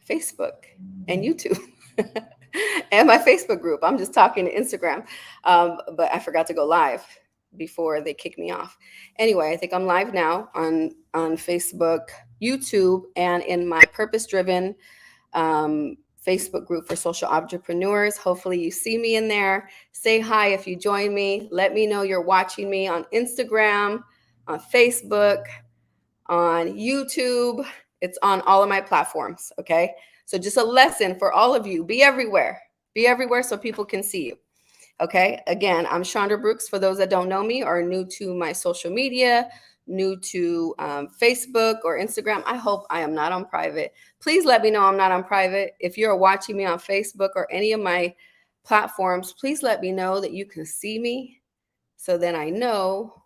Facebook and YouTube and my Facebook group. I'm just talking to Instagram, but I forgot to go live before they kick me off. Anyway, I think I'm live now on Facebook, YouTube, and in my purpose-driven Facebook group for social entrepreneurs. Hopefully, you see me in there. Say hi if you join me. Let me know you're watching me on Instagram, on Facebook, on YouTube. It's on all of my platforms. Okay. So, just a lesson for all of you, be everywhere. Be everywhere so people can see you. Okay. Again, I'm Chandra Brooks. For those that don't know me or are new to my social media, new to Facebook or Instagram, I hope I am not on private. Please let me know I'm not on private. If you're watching me on Facebook or any of my platforms, please let me know that you can see me so then I know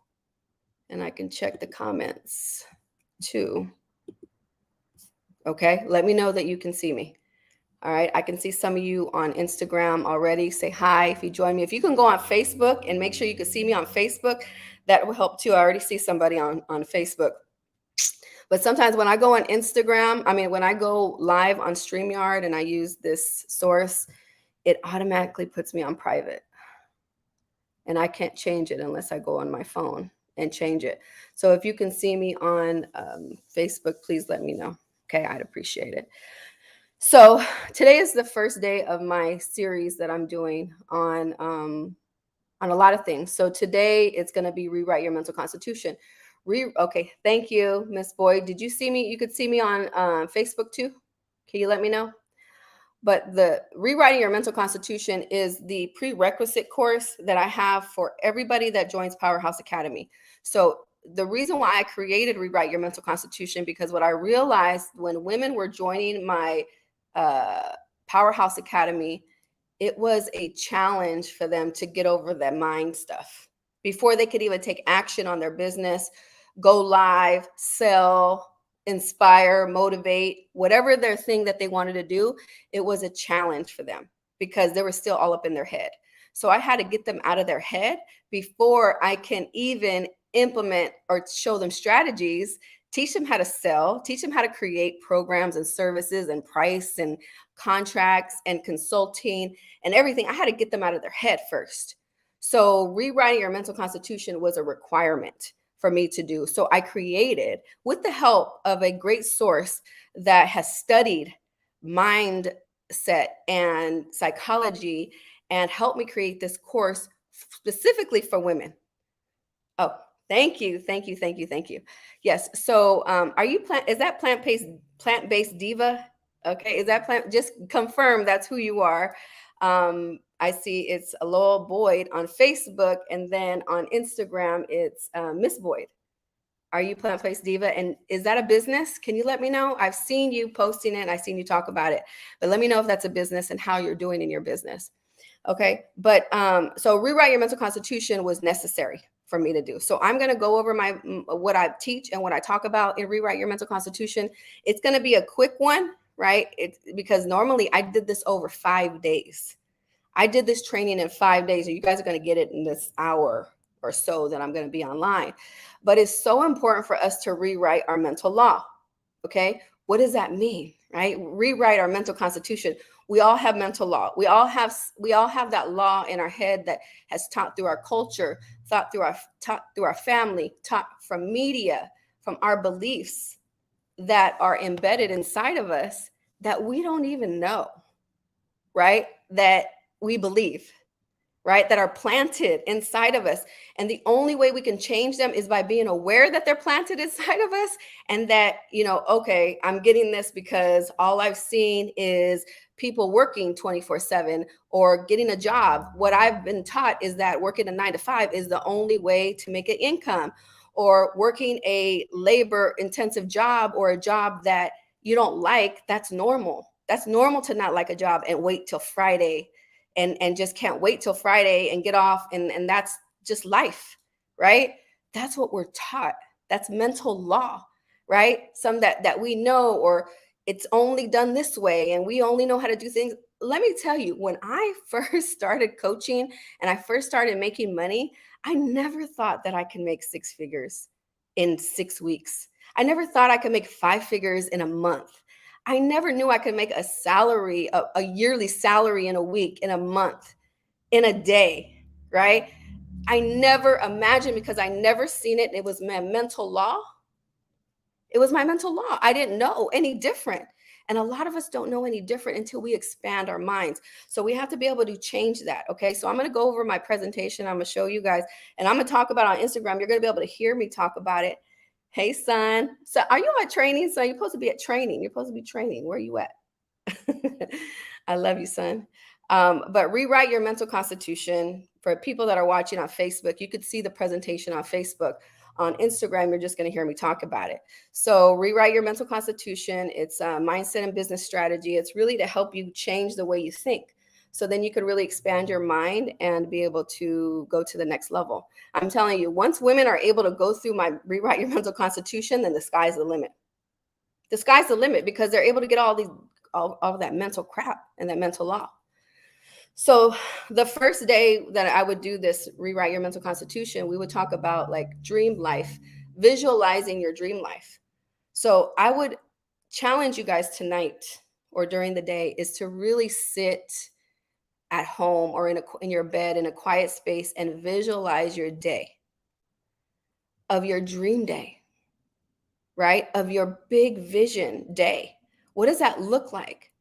and I can check the comments too. Okay. Let me know that you can see me. All right. I can see some of you on Instagram already. Say hi if you join me. If you can go on Facebook and make sure you can see me on Facebook, that will help too. I already see somebody on Facebook. But sometimes when I go on Instagram, when I go live on StreamYard and I use this source, it automatically puts me on private. And I can't change it unless I go on my phone and change it. So if you can see me on Facebook, please let me know. Okay. I'd appreciate it. So today is the first day of my series that I'm doing on a lot of things. So today it's going to be rewrite your mental constitution. Okay, thank you, Miss Boyd. Did you see me? You could see me on Facebook too. Can you let me know? But the rewriting your mental constitution is the prerequisite course that I have for everybody that joins Powerhouse Academy. So the reason why I created Rewrite Your Mental Constitution, because what I realized when women were joining my Powerhouse Academy, it was a challenge for them to get over that mind stuff before they could even take action on their business, go live, sell, inspire, motivate, whatever their thing that they wanted to do. It was a challenge for them because they were still all up in their head. So I had to get them out of their head before I can even implement or show them strategies, teach them how to sell, teach them how to create programs and services and price and contracts and consulting and everything. I had to get them out of their head first. So rewriting your mental constitution was a requirement for me to do. So I created, with the help of a great source that has studied mindset and psychology, and helped me create this course specifically for women. Oh, thank you. Yes. So are you is that plant-based diva? Okay. Is that just confirm that's who you are. I see it's Aloha Boyd on Facebook, and then on Instagram, it's Miss Boyd. Are you plant-based diva? And is that a business? Can you let me know? I've seen you posting it. I've seen you talk about it, but let me know if that's a business and how you're doing in your business. Okay. But so rewrite your mental constitution was necessary for me to do. So I'm going to go over what I teach and what I talk about in rewrite your mental constitution. It's going to be a quick one, right? It's because normally I did this over 5 days. I did this training in 5 days, and you guys are going to get it in this hour or so that I'm going to be online. But it's so important for us to rewrite our mental law. Okay. What does that mean? Right? Rewrite our mental constitution. We all have mental law. We all have that law in our head that has taught through our culture, taught through our family, taught from media, from our beliefs that are embedded inside of us that we don't even know, right? That we believe, right? That are planted inside of us. And the only way we can change them is by being aware that they're planted inside of us, and that, okay, I'm getting this because all I've seen is people working 24/7 or getting a job. What I've been taught is that working a 9 to 5 is the only way to make an income, or working a labor intensive job or a job that you don't like. That's normal. That's normal to not like a job and wait till Friday and just can't wait till Friday and get off. And that's just life, right? That's what we're taught. That's mental law, right? Some that we know, or it's only done this way and we only know how to do things. Let me tell you, when I first started coaching and I first started making money, I never thought that I could make 6 figures in 6 weeks. I never thought I could make 5 figures in a month. I never knew I could make a salary, a yearly salary in a week, in a month, in a day, right? I never imagined because I never seen it. It was my mental law. It was my mental law. I didn't know any different. And a lot of us don't know any different until we expand our minds. So we have to be able to change that. Okay. So I'm going to go over my presentation. I'm going to show you guys, and I'm going to talk about it on Instagram. You're going to be able to hear me talk about it. Hey, son. So are you at training? So you're supposed to be at training. You're supposed to be training. Where are you at? I love you, son. But rewrite your mental constitution. For people that are watching on Facebook, you could see the presentation on Facebook. On Instagram, you're just going to hear me talk about it. So rewrite your mental constitution. It's a mindset and business strategy. It's really to help you change the way you think. So then you can really expand your mind and be able to go to the next level. I'm telling you, once women are able to go through my rewrite your mental constitution, then the sky's the limit. The sky's the limit because they're able to get all that mental crap and that mental law. So the first day that I would do this rewrite your mental constitution, we would talk about like dream life, visualizing your dream life. So I would challenge you guys tonight or during the day is to really sit at home or in your bed in a quiet space and visualize your day, of your dream day, right? Of your big vision day. What does that look like?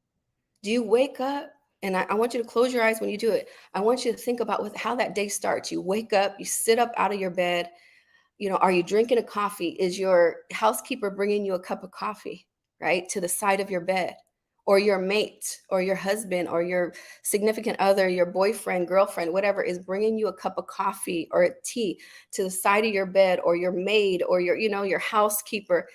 Do you wake up? And I want you to close your eyes when you do it. I want you to think about how that day starts. You wake up, you sit up out of your bed. You know, are you drinking a coffee? Is your housekeeper bringing you a cup of coffee, right, to the side of your bed? Or your mate or your husband or your significant other, your boyfriend, girlfriend, whatever, is bringing you a cup of coffee or a tea to the side of your bed, or your maid or your housekeeper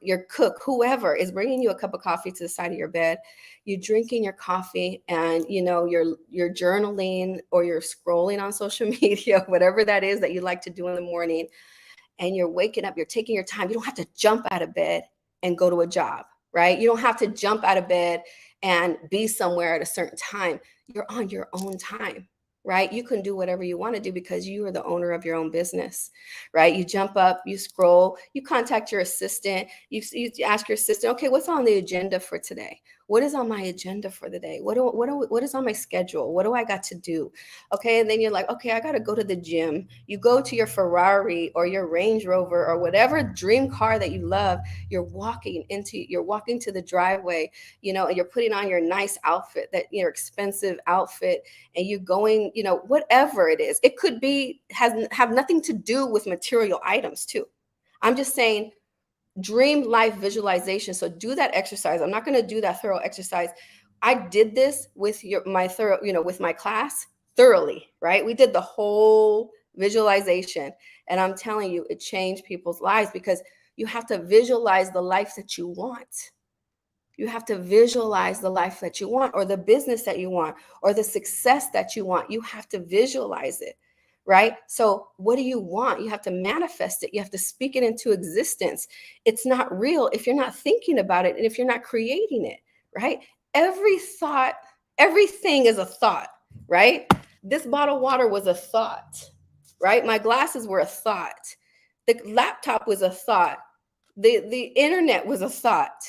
your cook, whoever is bringing you a cup of coffee to the side of your bed. You drinking your coffee and you're journaling or you're scrolling on social media, whatever that is that you like to do in the morning, and you're waking up, you're taking your time. You don't have to jump out of bed and go to a job, right? You don't have to jump out of bed and be somewhere at a certain time. You're on your own time, right? You can do whatever you want to do because you are the owner of your own business, right? You jump up, you scroll, you contact your assistant, you ask your assistant, okay, what's on the agenda for today? What is on my agenda for the day? What is on my schedule? What do I got to do? Okay, and then you're like, okay, I got to go to the gym. You go to your Ferrari or your Range Rover or whatever dream car that you love. You're walking to the driveway, and you're putting on your nice outfit, that your expensive outfit, and you're going, whatever it is. It could be have nothing to do with material items too. I'm just saying dream life visualization. So do that exercise. I'm not going to do that thorough exercise. I did this with with my class thoroughly, right? We did the whole visualization. And I'm telling you, it changed people's lives because you have to visualize the life that you want. You have to visualize the life that you want, or the business that you want, or the success that you want. You have to visualize it, right? So what do you want? You have to manifest it. You have to speak it into existence. It's not real if you're not thinking about it and if you're not creating it, right? Every thought, everything is a thought, right? This bottle of water was a thought, right? My glasses were a thought. The laptop was a thought. The internet was a thought.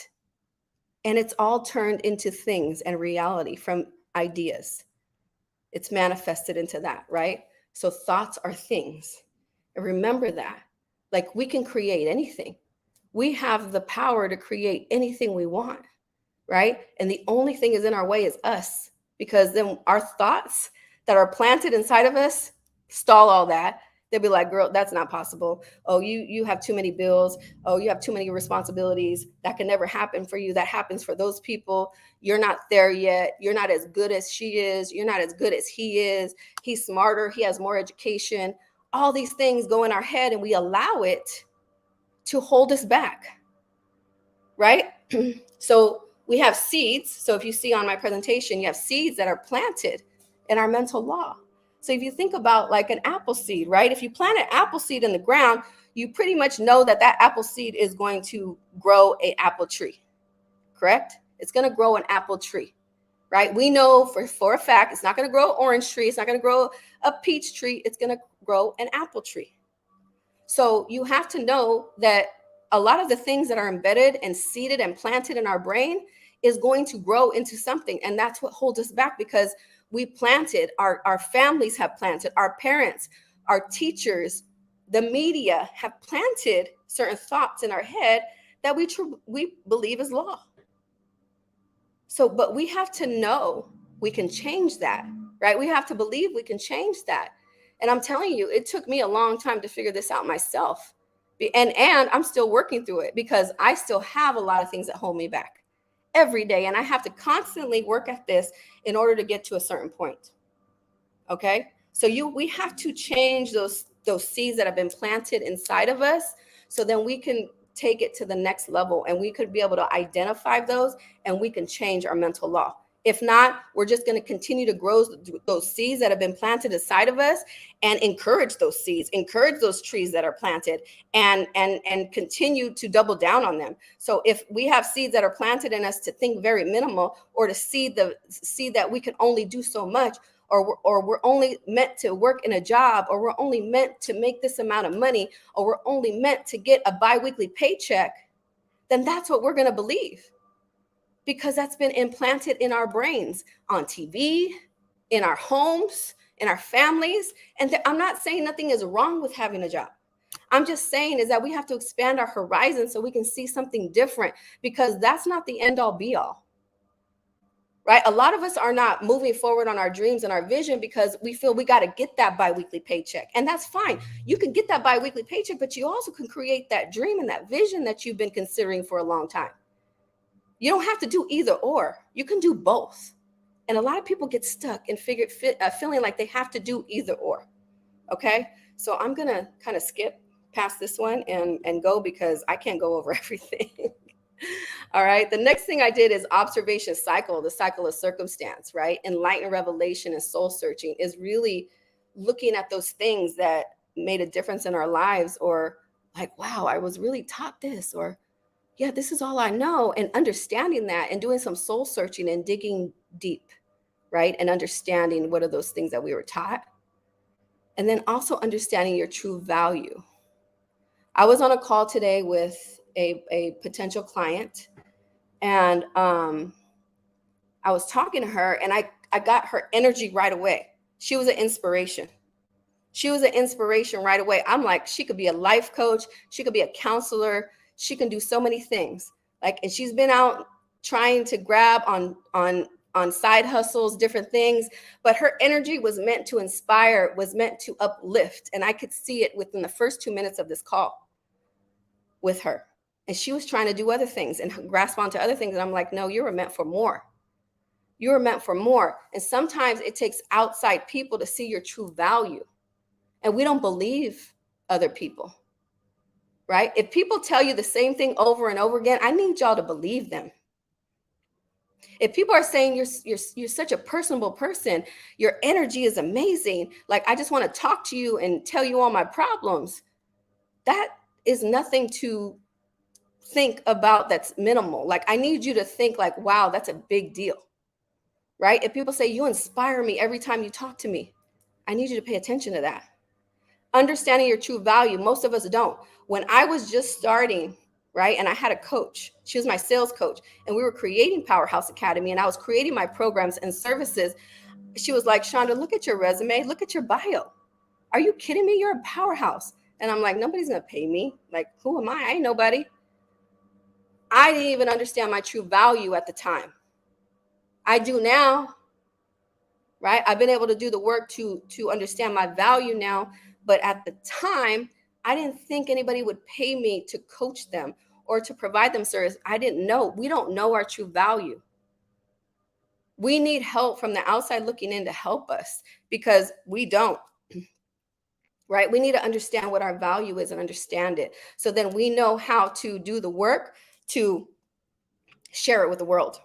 And it's all turned into things and reality from ideas. It's manifested into that, right? So thoughts are things. And remember that. Like, we can create anything. We have the power to create anything we want, right? And the only thing is in our way is us, because then our thoughts that are planted inside of us stall all that. They'll be like, girl, that's not possible. Oh, you have too many bills. Oh, you have too many responsibilities. That can never happen for you. That happens for those people. You're not there yet. You're not as good as she is. You're not as good as he is. He's smarter. He has more education. All these things go in our head and we allow it to hold us back, right? So we have seeds. So if you see on my presentation, you have seeds that are planted in our mental law. So if you think about like an apple seed, right? If you plant an apple seed in the ground, you pretty much know that apple seed is going to grow an apple tree, correct? It's going to grow an apple tree, right? We know for a fact it's not going to grow an orange tree. It's not going to grow a peach tree. It's going to grow an apple tree. So you have to know that a lot of the things that are embedded and seeded and planted in our brain is going to grow into something. And that's what holds us back, because we planted, our families have planted, our parents, our teachers, the media have planted certain thoughts in our head that we believe is law. So, but we have to know we can change that, right? We have to believe we can change that. And I'm telling you, it took me a long time to figure this out myself. And I'm still working through it, because I still have a lot of things that hold me back every day. And I have to constantly work at this in order to get to a certain point. Okay. So we have to change those seeds that have been planted inside of us, so then we can take it to the next level, and we could be able to identify those, and we can change our mental law. If not, we're just going to continue to grow those seeds that have been planted inside of us, and encourage those seeds, encourage those trees that are planted, and continue to double down on them. So if we have seeds that are planted in us to think very minimal, or to see that we can only do so much, or we're only meant to work in a job, or we're only meant to make this amount of money, or we're only meant to get a biweekly paycheck, then that's what we're going to believe, because that's been implanted in our brains, on TV, in our homes, in our families. And I'm not saying nothing is wrong with having a job. I'm just saying is that we have to expand our horizon so we can see something different, because that's not the end all be all. Right? A lot of us are not moving forward on our dreams and our vision because we feel we got to get that biweekly paycheck. And that's fine. You can get that biweekly paycheck, but you also can create that dream and that vision that you've been considering for a long time. You don't have to do either or. You can do both. And a lot of people get stuck and feeling like they have to do either or. Okay? So I'm going to kind of skip past this one and go, because I can't go over everything. All right. The next thing I did is observation cycle, the cycle of circumstance, right? Enlightened revelation and soul searching is really looking at those things that made a difference in our lives, or like, wow, I was really taught this, or yeah, this is all I know, and understanding that and doing some soul searching and digging deep, right? And understanding what are those things that we were taught. And then also understanding your true value. I was on a call today with a potential client, and I was talking to her, and I got her energy right away. She was an inspiration. She was an inspiration right away. I'm like, she could be a life coach. She could be a counselor. She can do so many things. Like, and she's been out trying to grab on side hustles, different things, but her energy was meant to inspire, was meant to uplift. And I could see it within the first 2 minutes of this call with her. And she was trying to do other things and grasp onto other things. And I'm like, no, you were meant for more. You were meant for more. And sometimes it takes outside people to see your true value. And we don't believe other people, right? If people tell you the same thing over and over again, I need y'all to believe them. If people are saying you're such a personable person, your energy is amazing, like I just want to talk to you and tell you all my problems, that is nothing to think about that's minimal. Like, I need you to think like, wow, that's a big deal, right? If people say you inspire me every time you talk to me, I need you to pay attention to that. Understanding your true value. Most of us don't. When I was just starting, right, and I had a coach, she was my sales coach, and we were creating Powerhouse Academy, and I was creating my programs and services. She was like, Shonda, look at your resume, look at your bio. Are you kidding me? You're a powerhouse. And I'm like, nobody's gonna pay me. Like, who am I? I ain't nobody. I didn't even understand my true value at the time. I do now, right? I've been able to do the work to understand my value now. But at the time, I didn't think anybody would pay me to coach them or to provide them service. I didn't know. We don't know our true value. We need help from the outside looking in to help us, because we don't. Right? We need to understand what our value is and understand it. So then we know how to do the work to share it with the world.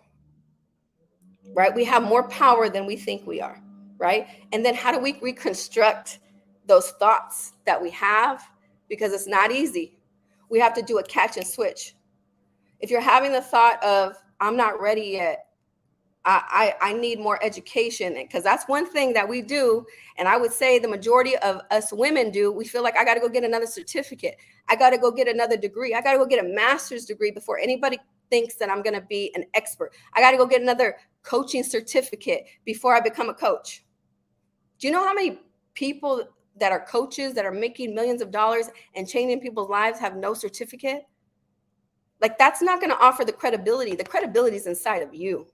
Right? We have more power than we think we are. Right? And then how do we reconstruct those thoughts that we have? Because it's not easy. We have to do a catch and switch. If you're having the thought of, I'm not ready yet, I need more education, because that's one thing that we do. And I would say the majority of us women do. We feel like I got to go get another certificate. I got to go get another degree. I got to go get a master's degree before anybody thinks that I'm going to be an expert. I got to go get another coaching certificate before I become a coach. Do you know how many people that are coaches that are making millions of dollars and changing people's lives have no certificate? Like, that's not going to offer the credibility. The credibility is inside of you.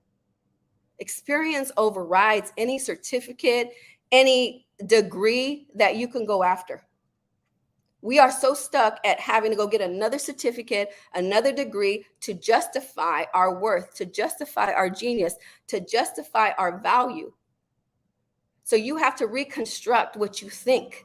Experience overrides any certificate, any degree that you can go after. We are so stuck at having to go get another certificate, another degree to justify our worth, to justify our genius, to justify our value. So you have to reconstruct what you think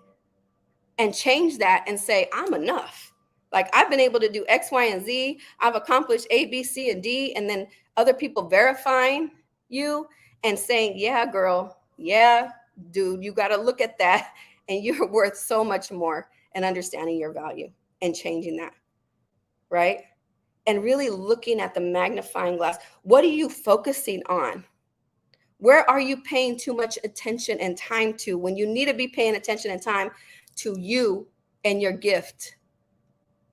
and change that and say, I'm enough. Like, I've been able to do X, Y, and Z. I've accomplished A, B, C, and D. And then other people verifying you and saying, yeah, girl, yeah, dude, you got to look at that. And you're worth so much more, and understanding your value and changing that. Right. And really looking at the magnifying glass. What are you focusing on? Where are you paying too much attention and time to, when you need to be paying attention and time to you and your gift?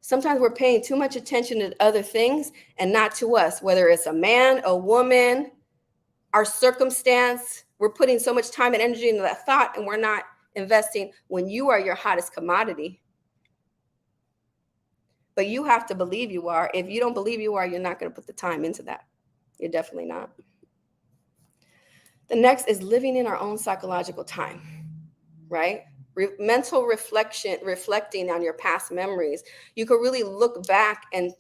Sometimes we're paying too much attention to other things and not to us, whether it's a man, a woman, our circumstance. We're putting so much time and energy into that thought, and we're not investing when you are your hottest commodity. But you have to believe you are. If you don't believe you are, you're not going to put the time into that. You're definitely not. The next is living in our own psychological time, right? Mental reflection, reflecting on your past memories. You could really look back and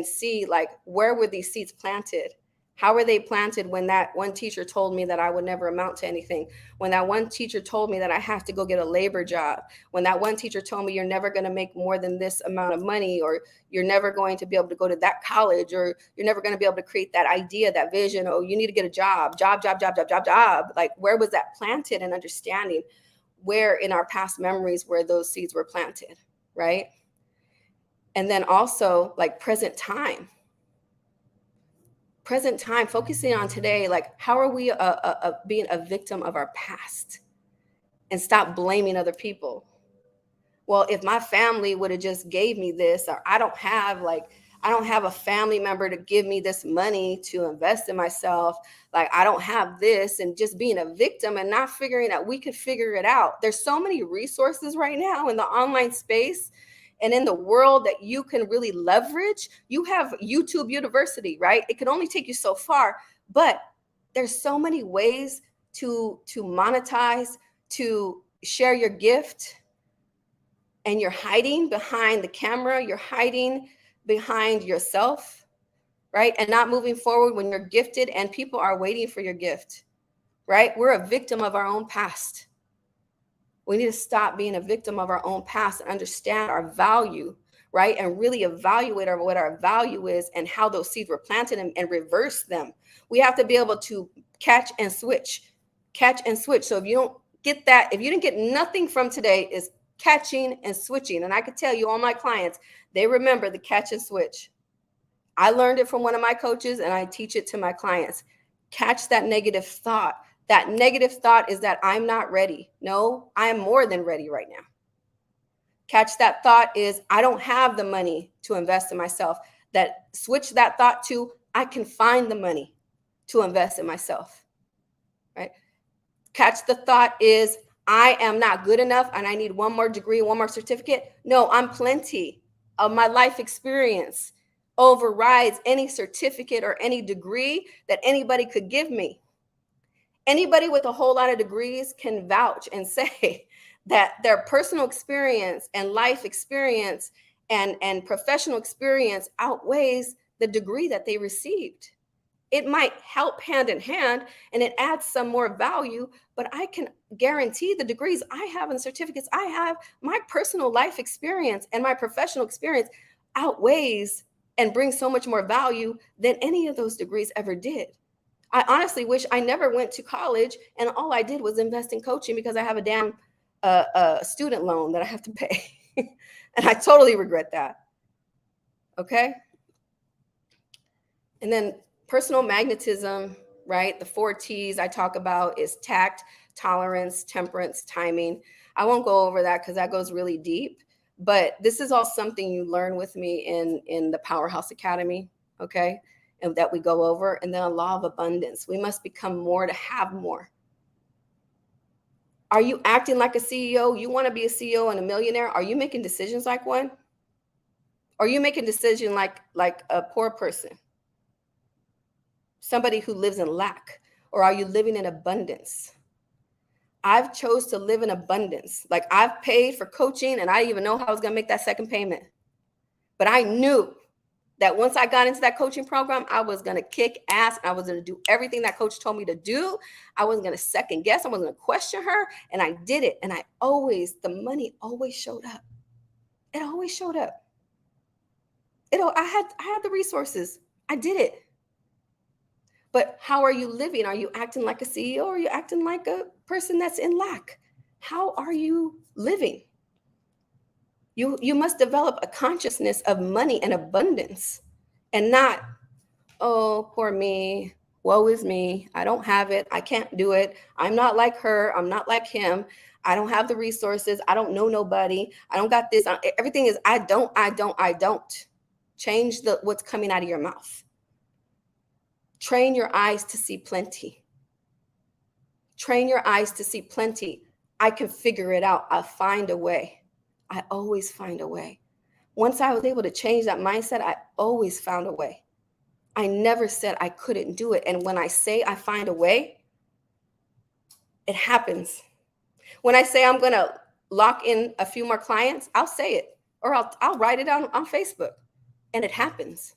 see, like, where were these seeds planted? How were they planted when that one teacher told me that I would never amount to anything? When that one teacher told me that I have to go get a labor job? When that one teacher told me you're never going to make more than this amount of money, or you're never going to be able to go to that college, or you're never going to be able to create that idea, that vision, or you need to get a job. Like, where was that planted? And understanding where in our past memories where those seeds were planted, right? And then also, like, present time, focusing on today. Like, how are we being a victim of our past, and stop blaming other people? Well, if my family would have just gave me this, or I don't have a family member to give me this money to invest in myself. Like, I don't have this, and just being a victim and not figuring out we could figure it out. There's so many resources right now in the online space and in the world that you can really leverage. You have YouTube University, right? It can only take you so far, but there's so many ways to monetize, to share your gift. And you're hiding behind the camera, you're hiding behind yourself, right? And not moving forward when you're gifted and people are waiting for your gift, right? We're a victim of our own past. We need to stop being a victim of our own past and understand our value, right? And really evaluate what our value is and how those seeds were planted, and reverse them. We have to be able to catch and switch. So if you don't get that, if you didn't get nothing from today, is catching and switching. And I could tell you, all my clients, they remember the catch and switch. I learned it from one of my coaches, and I teach it to my clients. Catch that negative thought. That negative thought is that I'm not ready. No, I am more than ready right now. Catch that thought is I don't have the money to invest in myself. That switch that thought to I can find the money to invest in myself, right? Catch the thought is I am not good enough and I need one more degree, one more certificate. No, I'm plenty. Of my life experience overrides any certificate or any degree that anybody could give me. Anybody with a whole lot of degrees can vouch and say that their personal experience and life experience and professional experience outweighs the degree that they received. It might help hand in hand and it adds some more value, but I can guarantee the degrees I have and certificates I have, my personal life experience and my professional experience outweighs and brings so much more value than any of those degrees ever did. I honestly wish I never went to college and all I did was invest in coaching, because I have a damn student loan that I have to pay. And I totally regret that. Okay. And then personal magnetism, right? The 4 T's I talk about is tact, tolerance, temperance, timing. I won't go over that because that goes really deep, but this is all something you learn with me in the Powerhouse Academy, okay? And that we go over. And then a law of abundance. We must become more to have more. Are you acting like a CEO? You want to be a CEO and a millionaire? Are you making decisions like one? Are you making decisions like a poor person? Somebody who lives in lack? Or are you living in abundance? I've chose to live in abundance. Like I've paid for coaching and I didn't even know how I was going to make that second payment. But I knew that once I got into that coaching program, I was going to kick ass. I was going to do everything that coach told me to do. I wasn't going to second guess. I wasn't going to question her. And I did it. And the money always showed up. It always showed up. I had the resources. I did it. But how are you living? Are you acting like a CEO or are you acting like a person that's in lack? How are you living? You must develop a consciousness of money and abundance and not, oh, poor me, woe is me. I don't have it. I can't do it. I'm not like her. I'm not like him. I don't have the resources. I don't know nobody. I don't got this. Everything is I don't. Change what's coming out of your mouth. Train your eyes to see plenty. Train your eyes to see plenty. I can figure it out. I'll find a way. I always find a way. Once I was able to change that mindset, I always found a way. I never said I couldn't do it. And when I say I find a way, it happens. When I say I'm going to lock in a few more clients, I'll say it, or I'll write it on Facebook, and it happens.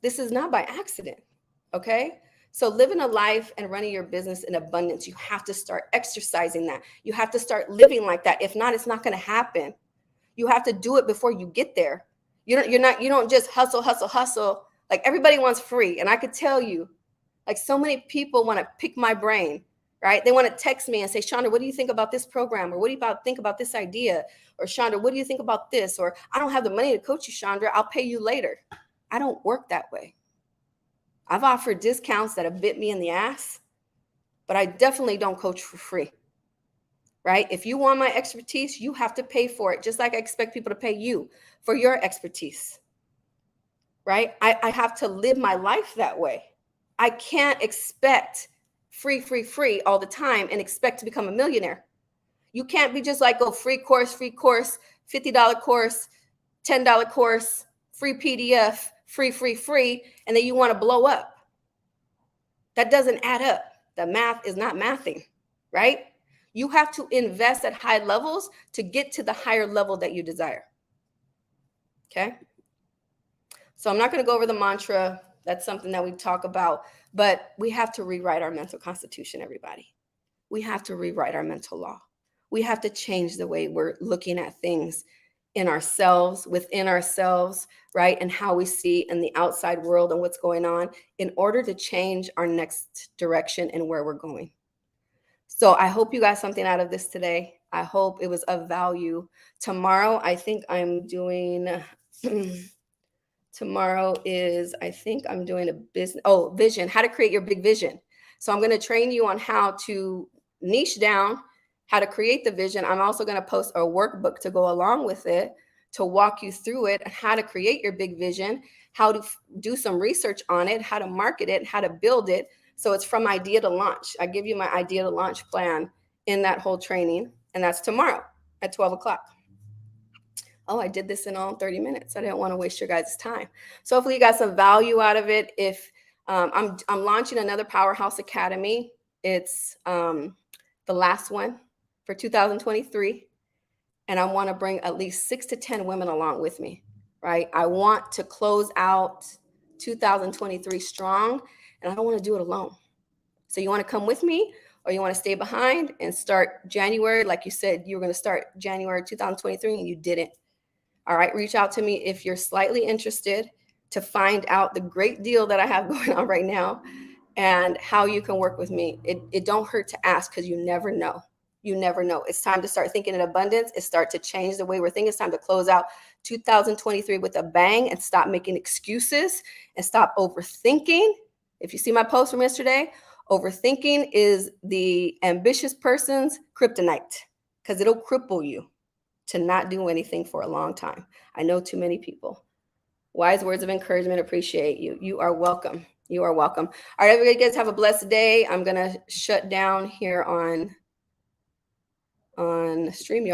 This is not by accident, okay? So living a life and running your business in abundance, you have to start exercising that. You have to start living like that. If not, it's not going to happen. You have to do it before you get there. You don't just hustle. Like everybody wants free. And I could tell you, like so many people want to pick my brain, right? They want to text me and say, Chandra, what do you think about this program? Or what do you think about this idea? Or Chandra, what do you think about this? Or I don't have the money to coach you, Chandra. I'll pay you later. I don't work that way. I've offered discounts that have bit me in the ass, but I definitely don't coach for free, right? If you want my expertise, you have to pay for it, just like I expect people to pay you for your expertise, right? I have to live my life that way. I can't expect free all the time and expect to become a millionaire. You can't be just like, free course, $50 course, $10 course, free PDF, free, and then you want to blow up. That doesn't add up. The math is not mathing, right? You have to invest at high levels to get to the higher level that you desire. Okay? So I'm not going to go over the mantra. That's something that we talk about, but we have to rewrite our mental constitution, everybody. We have to rewrite our mental law. We have to change the way we're looking at things in ourselves, within ourselves, right? And how we see in the outside world and what's going on in order to change our next direction and where we're going. So I hope you got something out of this today. I hope it was of value. Tomorrow, I think I'm doing, I'm doing a business, vision, how to create your big vision. So I'm going to train you on how to niche down, how to create the vision. I'm also going to post a workbook to go along with it to walk you through it, how to create your big vision, how to do some research on it, how to market it, how to build it. So it's from idea to launch. I give you my idea to launch plan in that whole training. And that's tomorrow at 12 o'clock. Oh, I did this in all 30 minutes. I didn't want to waste your guys' time. So hopefully you got some value out of it. If I'm launching another Powerhouse Academy. It's the last one for 2023. And I want to bring at least 6 to 10 women along with me, right? I want to close out 2023 strong, and I don't want to do it alone. So you want to come with me, or you want to stay behind and start January, like you said you were going to start January 2023 and you didn't. All right, reach out to me if you're slightly interested to find out the great deal that I have going on right now and how you can work with me. It don't hurt to ask, because you never know. You never know. It's time to start thinking in abundance. It's start to change the way we're thinking. It's time to close out 2023 with a bang and stop making excuses and stop overthinking If you see my post from yesterday, overthinking is the ambitious person's kryptonite because it'll cripple you to not do anything for a long time. I know too many people. Wise words of encouragement. Appreciate you. You are welcome. You are welcome. All right, everybody, guys, have a blessed day. I'm going to shut down here on StreamYard.